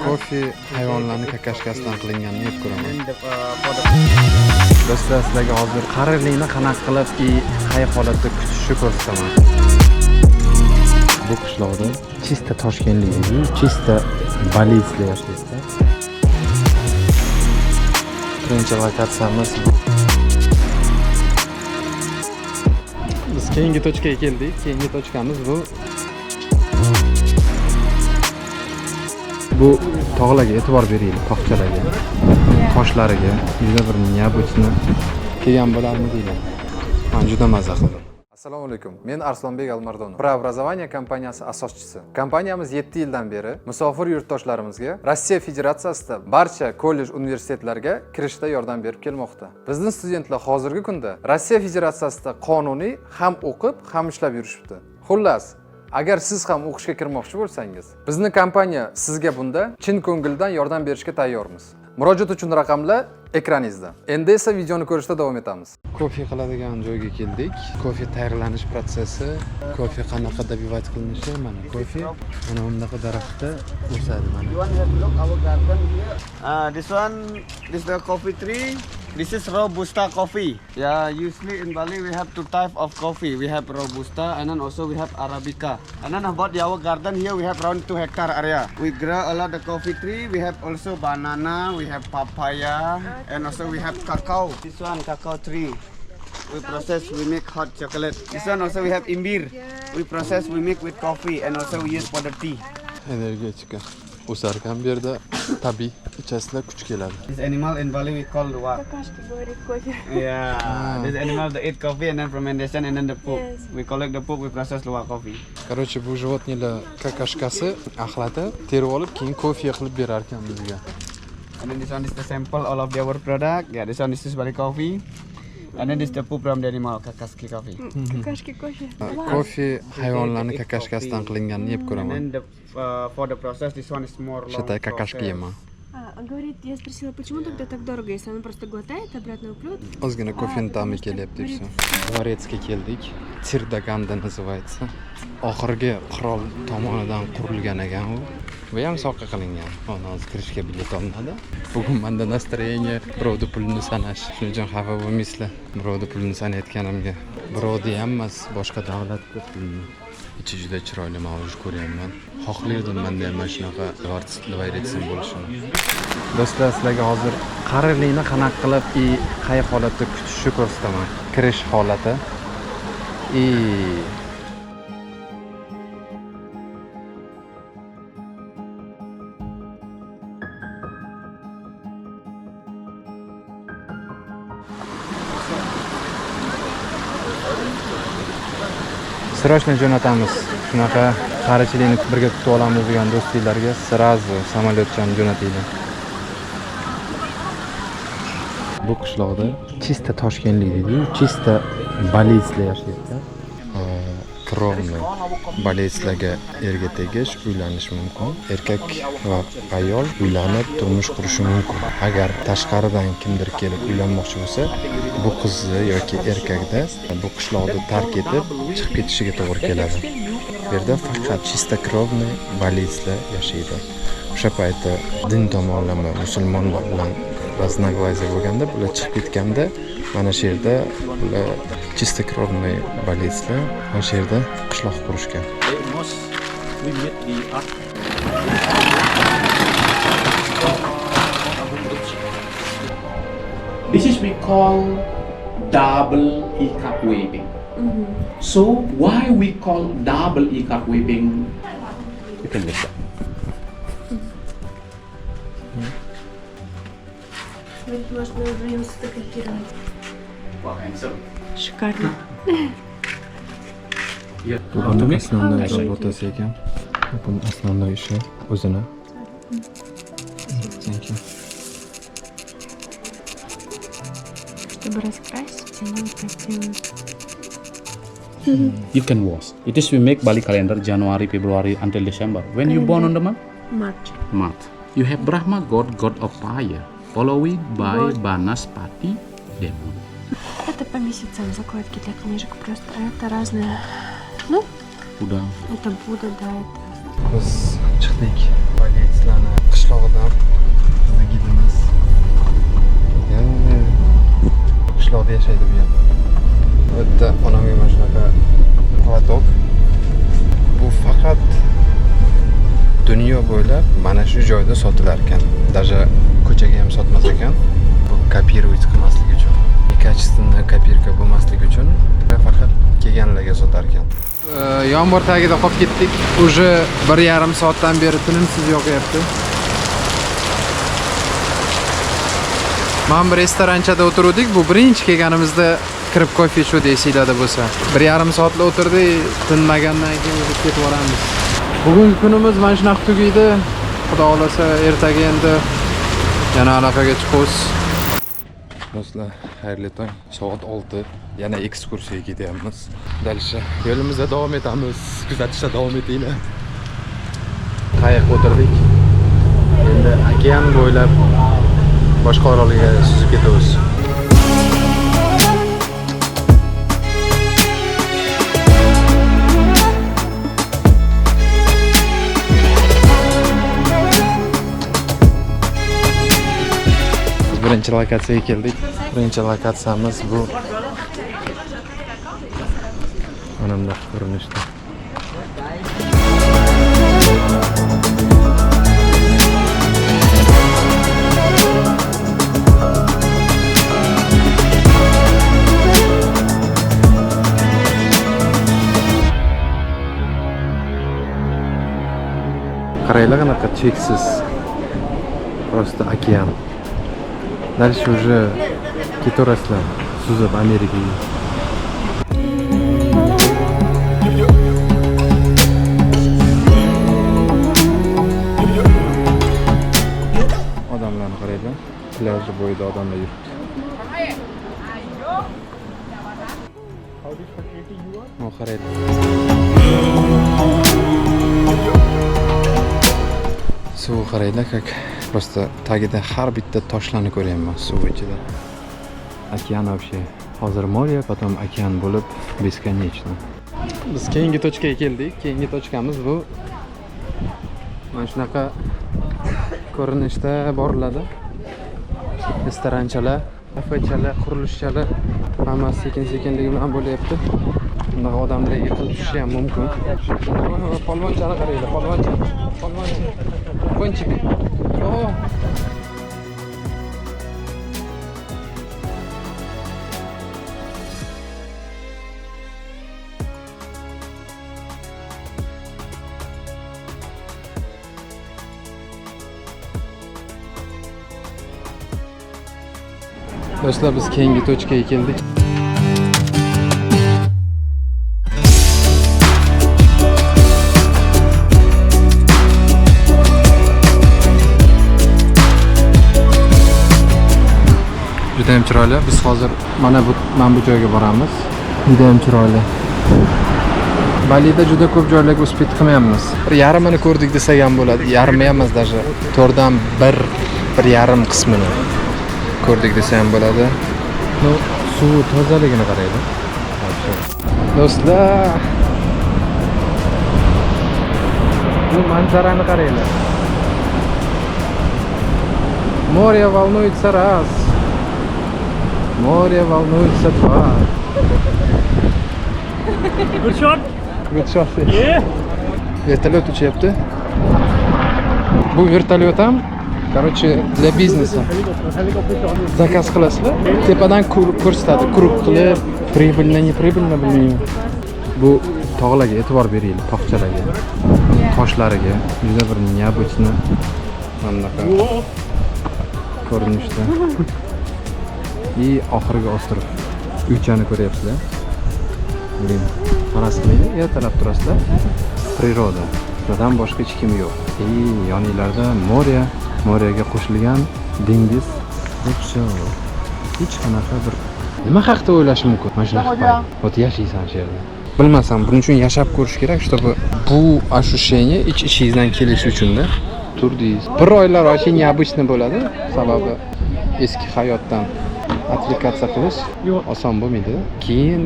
Kofe hayvonlarning kakashkasidan qilinganini yeb ko'raman. Do'stlar, sizlarga hozir qarilikni qanaqa qilib qay holatda kutishni ko'rsataman. Bu qishloqda chista toshkentlik, chista balizda yashaydi. Birinchi lokatsiyamiz. Biz keyingi tochkaga keldik. Keyingi tochkamiz bu tog'larga e'tibor beraylik, tog'chalarga, toshlariga. Juda bir neobычный kelgan bo'larmi deyman. Men juda mazza qildim. Assalomu alaykum. Men Arslonbek Almardonov. Preobrazovание kompaniyasi asoschisi. Kompaniyamiz 7 yildan beri musofir yurtdoshlarimizga Rossiya Federatsiyasida barcha kollej, universitetlarga kirishda yordam berib kelmoqda. Bizning studentlar hozirgi kunda Rossiya Federatsiyasida qonuniy ham o'qib, ham ishlab yurishibdi. Xullas, agar siz ham o'qishga kirmoqchi bo'lsangiz, bizning kompaniya sizga bunda chin ko'ngildan yordam berishga tayyormiz. Murojaat uchun raqamlar ekraningizda. Endi esa videoni ko'rishda davom etamiz. Kofe qiladigan joyga keldik. Kofe tayyorlanish processi, kofe qanaqa dabivat qilinishi, mana kofe mana bunaqa daraxtda o'sadi mana. This is the coffee tree. This is Robusta coffee. Yeah, usually in Bali we have two types of coffee. We have Robusta and then also we have Arabica. And then about our garden here we have around 2 hectare area. We grow a lot of coffee tree. We have also banana, we have papaya, and also we have cacao. This one cacao tree. We process, we make hot chocolate. This one also we have imbir. We process, we make with coffee and also we use for the tea. Energetika. O'sarkan bu yerda tabiiy ichasida kuch keladi. This animal in Bali we call luwak. Какашки говорит кофе. Yeah, this animal they eat coffee and then fermentation and then the poop. Yes. We collect the poop, we process luwak coffee. Короче, bu животныйlar kakashkasi axlatib, terib olib, keyin kofe qilib berar ekan bizga. And then this one is the sample all of our product. Yeah, this one is Bali coffee. And then this is the poop from the animal, kakashi coffee. Какашки кофе. Kofe hayvonlarning kakashkasidan qilinganini yeb And ko'raman. then for the process, this one is more long Считай, какашки process. yema. Говорит, я спросила, почему тогда так дорого, если он просто глотает, обратно упрет? Ozgina kofening ta'mi kelyapti debsa. Dvoretga keldik. Tsirdaganda называется. Oxirgi qirol tomonidan qurilgan ekan u. Bu ham soqqa qilingan. Hozir kirishga bilet olinadi. Bugun menda настроение birovni pulini sanash. Shuning uchun xafa bo'lmaysizlar. Birovni pulini sanayotganimga. Birovni ham emas, boshqa davlatni pulini. Ichi juda chiroyli, men hozir ko'ryapman. Xohlardim menda ham mana shunaqa dvoretsin bo'lishini. Do'stlar, sizlarga hozir qarilikni qanaqa qilib qay holatda kutishni ko'rsataman. Kirish holati. Srochno jo'natamiz. Shunaqa qarichilikni birga kutib olamiz degan do'stlarga sразу samolyotdan jo'natinglar. Bu qishloqda chista toshkentlik deydi-yu, chista balizda yashaydi. Krovni balizlarga erga tegish, uylanish mumkin. Erkak va ayol uylanib turmush qurishi mumkin. Agar tashqaridan kimdir kelib uylanmoqchi bo'lsa, bu qizni yoki erkakda bu qishloqni tark etib chiqib ketishiga to'g'ri keladi. Bu yerda faqat chista krovni balizlar yashaydi. O'sha paytda din tomonlama musulmonlar bilan raznoglasiya bo'lganda, bular chiqib ketganda mana shu yerda bular chista krovni balizlar mana shu yerda qishloq qurishgan. This is we call double ikat weaving. So why we call double ikat weaving? You can look that. Можно вдвоем сфотографировать. Wow, handsome. Шикарно. Bu основной работasi ekan. Bu основной ishi o'zini. Чтобы раскрасить, они вот так делают. You can wash. It is we make Bali calendar January, February until December. When you born on the month? March. March. You have Brahma god of fire, followed by Banaspati demon. Это по месяцам закладки для книжек просто. А это разные. Ну, Buddha. это Будда, да, это. Biz chiqdik. Balizlarni qishlog'i qayerda yashaydi bu ham? Bu yerda onamga mana shunaqa platok. Bu faqat dunyo bo'ylab mana shu joyda sotilar ekan. Даже ko'chaga ham sotmas ekan. Bu kopировать qilmaslik uchun. Качественный kopirka bo'lmaslik uchun faqat kelganlarga sotar ekan. Yomg'ir tagida qolib ketdik. Уже 1,5 soatdan beri tinimsiz yog'yapti. Mana bir restoranchada o'tirdik. Bu birinchi kelganimizda kirib kofe ichib deysizlarda bo'lsa. 1,5 soatla o'tirdik, tinmagandan keyin o'zib ketib olamiz. Bugungi kunimiz mana shunaqa tugaydi. Xudo xolasa ertaga endi yana aloqaga chiqamiz. Do'stlar, xayrli tong. Soat 6. Yana ekskursiyaga ketyapmiz. Dalsha yo'limizda davom etamiz. Kuzatishda davom etinglar. Qayiq o'tirdik. Endi okean bo'ylab boshqa orolga suzib ketamiz. Birinchi lokatsiyaga keldik. Birinchi lokatsiyamiz bu. Mana bunday ko'rinishda. Qaranglar qanaqa cheksiz. Просто okean. Дальше уже ketaverasizlar suzib Amerikaga. Odamlarni qaranglar, plyaj bo'yida odamlar yuribdi. O qaranglar. Suv qaranglar, как просто tagida har bitta toshlarni ko'ryapman suv ichida. Okean вообще. Hozir mo'riya, потом okean bo'lib beskонечно. Biz keyingi точкаga keldik. Keyingi точкamiz bu. Mana shunaqa ko'rinishda boriladi. Restoranchalar, kafechalar, qurilishchalar hammasi sekin-sekinligi bilan bo'lyapti. Bunday odamlar yiqilib tushishi ham mumkin. Polvonchani qaranglar, polvoncha. Konchik. Oh. Do'stlar, biz keyingi точкаga keldik. Juda ham chiroyli. Biz hozir mana bu joyga boramiz. Juda ham chiroyli. Balida juda ko'p joylarga uspet qilmayapmiz. 1,5 ni ko'rdik desak ham bo'ladi. Yarmi emas даже. 4dan 1,5 qismini ko'rdik desa ham bo'ladi. Bu suv tozaligini qaraydi. Do'stlar, bu manzarani qaranglar. Море волнуется раз. Море волнуется два. Good shot. Good shot. Yeah. Vertolyot uchyapti. Bu vertolyot ham короче, для бизнеса. Zakaz qilasizlar. Tepadan ko'rsatadi, quruq qilib, прибыльно, неприбыльно bilmayman. Bu tog'larga e'tibor beringlar, tog'chalarga, toshlariga, juda bir необычный bunaqa ko'rinishda. И oxirgi ostrov. Uychani ko'ryapsizlar. Men faras qilaylik, ertalab turasizlar. Природа. Sizdan boshqa hech kim yo'q. Yoninglarda Mo'riyaga qo'shilgan dengiz. Hech qanaqa bir nima haqida o'ylash mumkin? Mana shunaqa. Ot yashaysan shu yerda. Bilmasam, buning uchun yashab ko'rish kerak, чтобы bu ощущение ichingizdan kelishi uchun-da. Turdingiz. Bir oylar очень необычный bo'ladi, sababi eski hayotdan отвлекаться qilish oson bo'lmaydi. Keyin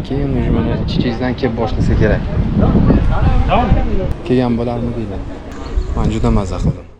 mana ichingizdan kelib boshlasa kerak. Kelgan bo'larmi deyman. Men juda mazza qildim.